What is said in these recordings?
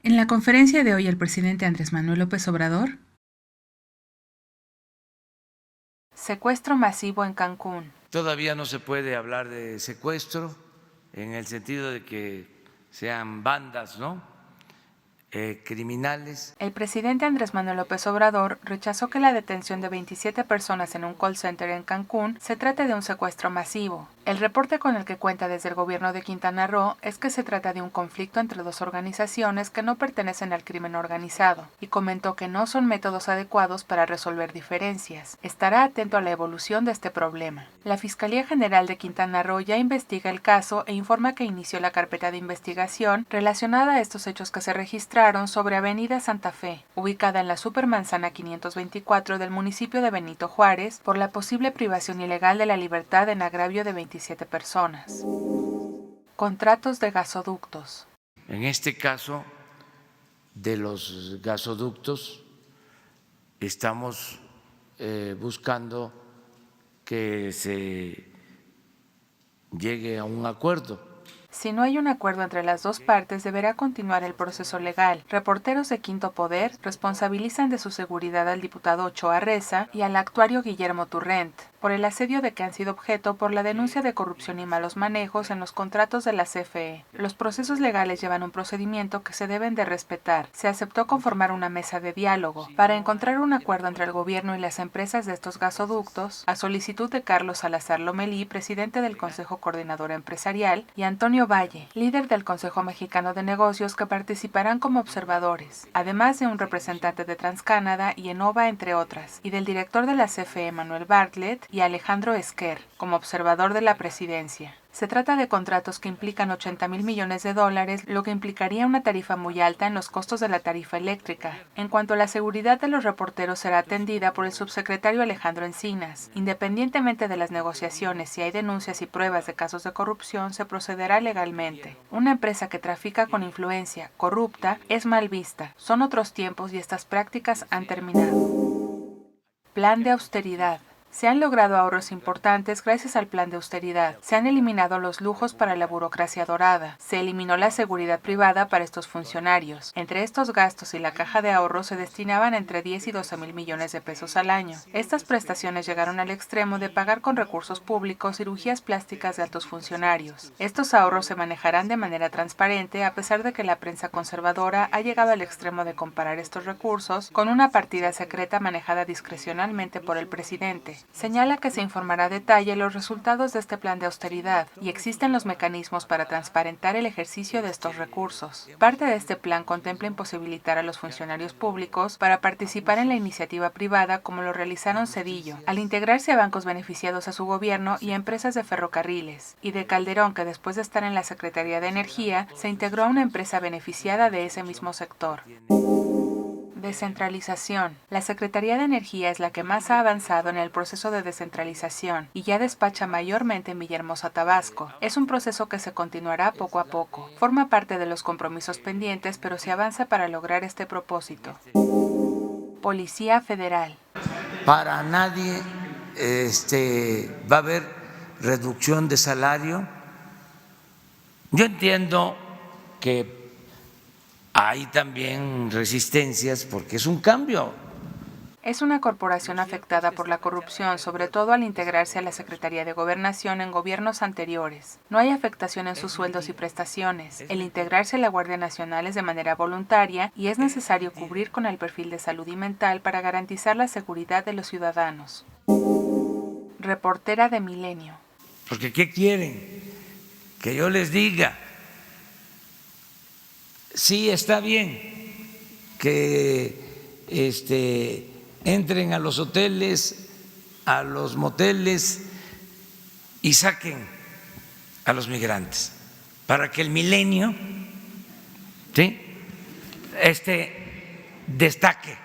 En la conferencia de hoy, el presidente Andrés Manuel López Obrador. Secuestro masivo en Cancún. Todavía no se puede hablar de secuestro en el sentido de que sean bandas, ¿no? Criminales. El presidente Andrés Manuel López Obrador rechazó que la detención de 27 personas en un call center en Cancún se trate de un secuestro masivo. El reporte con el que cuenta desde el gobierno de Quintana Roo es que se trata de un conflicto entre dos organizaciones que no pertenecen al crimen organizado, y comentó que no son métodos adecuados para resolver diferencias. Estará atento a la evolución de este problema. La Fiscalía General de Quintana Roo ya investiga el caso e informa que inició la carpeta de investigación relacionada a estos hechos que se registraron sobre Avenida Santa Fe, ubicada en la Supermanzana 524 del municipio de Benito Juárez, por la posible privación ilegal de la libertad en agravio de 27 personas. Contratos de gasoductos. En este caso de los gasoductos estamos buscando que se llegue a un acuerdo. Si no hay un acuerdo entre las dos partes, deberá continuar el proceso legal. Reporteros de Quinto Poder responsabilizan de su seguridad al diputado Ochoa Reza y al actuario Guillermo Turrent por el asedio de que han sido objeto por la denuncia de corrupción y malos manejos en los contratos de la CFE. Los procesos legales llevan un procedimiento que se deben de respetar. Se aceptó conformar una mesa de diálogo para encontrar un acuerdo entre el gobierno y las empresas de estos gasoductos, a solicitud de Carlos Salazar Lomelí, presidente del Consejo Coordinador Empresarial, y Antonio Valle, líder del Consejo Mexicano de Negocios, que participarán como observadores, además de un representante de TransCanada y Enova, entre otras, y del director de la CFE, Manuel Bartlett, y Alejandro Esquer, como observador de la presidencia. Se trata de contratos que implican 80,000 millones de dólares, lo que implicaría una tarifa muy alta en los costos de la tarifa eléctrica. En cuanto a la seguridad de los reporteros, será atendida por el subsecretario Alejandro Encinas. Independientemente de las negociaciones, si hay denuncias y pruebas de casos de corrupción, se procederá legalmente. Una empresa que trafica con influencia corrupta es mal vista. Son otros tiempos y estas prácticas han terminado. Plan de austeridad. Se han logrado ahorros importantes gracias al plan de austeridad. Se han eliminado los lujos para la burocracia dorada. Se eliminó la seguridad privada para estos funcionarios. Entre estos gastos y la caja de ahorros se destinaban entre 10 y 12 mil millones de pesos al año. Estas prestaciones llegaron al extremo de pagar con recursos públicos cirugías plásticas de altos funcionarios. Estos ahorros se manejarán de manera transparente, a pesar de que la prensa conservadora ha llegado al extremo de comparar estos recursos con una partida secreta manejada discrecionalmente por el presidente. Señala que se informará a detalle los resultados de este plan de austeridad y existen los mecanismos para transparentar el ejercicio de estos recursos. Parte de este plan contempla imposibilitar a los funcionarios públicos para participar en la iniciativa privada, como lo realizaron Cedillo, al integrarse a bancos beneficiados a su gobierno y a empresas de ferrocarriles, y de Calderón, que después de estar en la Secretaría de Energía, se integró a una empresa beneficiada de ese mismo sector. Descentralización. La Secretaría de Energía es la que más ha avanzado en el proceso de descentralización y ya despacha mayormente en Villahermosa, Tabasco. Es un proceso que se continuará poco a poco. Forma parte de los compromisos pendientes, pero se avanza para lograr este propósito. Policía Federal. Para nadie va a haber reducción de salario. Yo entiendo que hay también resistencias porque es un cambio. Es una corporación afectada por la corrupción, sobre todo al integrarse a la Secretaría de Gobernación en gobiernos anteriores. No hay afectación en sus sueldos y prestaciones. El integrarse a la Guardia Nacional es de manera voluntaria y es necesario cubrir con el perfil de salud y mental para garantizar la seguridad de los ciudadanos. Reportera de Milenio. Porque ¿qué quieren? Que yo les diga. Sí, está bien que entren a los hoteles, a los moteles y saquen a los migrantes para que el milenio, ¿sí?, destaque.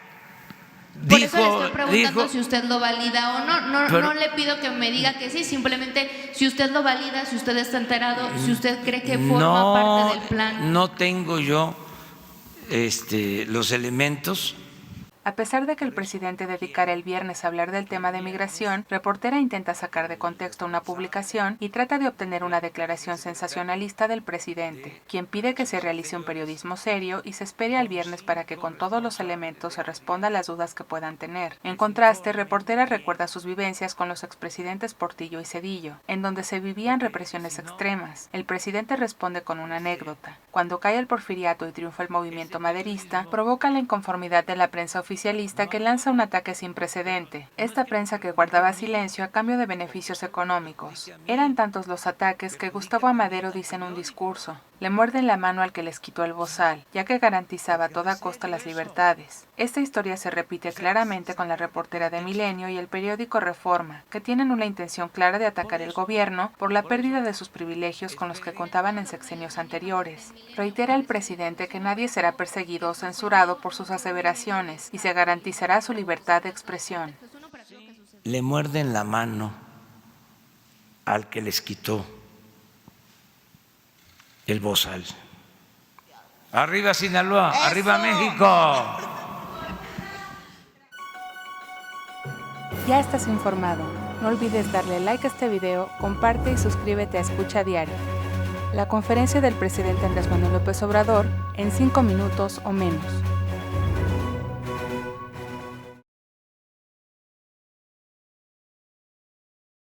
Por eso le estoy preguntando si usted lo valida o no. No le pido que me diga que sí, simplemente si usted lo valida, si usted está enterado, si usted cree que forma parte del plan. No tengo yo los elementos A pesar de que el presidente dedicara el viernes a hablar del tema de migración, Reportera intenta sacar de contexto una publicación y trata de obtener una declaración sensacionalista del presidente, quien pide que se realice un periodismo serio y se espere al viernes para que con todos los elementos se responda a las dudas que puedan tener. En contraste, Reportera recuerda sus vivencias con los expresidentes Portillo y Zedillo, en donde se vivían represiones extremas. El presidente responde con una anécdota. Cuando cae el porfiriato y triunfa el movimiento maderista, provoca la inconformidad de la prensa oficialista que lanza un ataque sin precedente. Esta prensa que guardaba silencio a cambio de beneficios económicos. Eran tantos los ataques que Gustavo Amadero dice en un discurso: le muerden la mano al que les quitó el bozal, ya que garantizaba a toda costa las libertades. Esta historia se repite claramente con la Reportera de Milenio y el periódico Reforma, que tienen una intención clara de atacar el gobierno por la pérdida de sus privilegios con los que contaban en sexenios anteriores. Reitera el presidente que nadie será perseguido o censurado por sus aseveraciones y se garantizará su libertad de expresión. Le muerden la mano al que les quitó el bozal. ¡Arriba Sinaloa! ¡Eso! ¡Arriba México! Ya estás informado. No olvides darle like a este video, comparte y suscríbete a Escucha Diario. La conferencia del presidente Andrés Manuel López Obrador en 5 minutos o menos.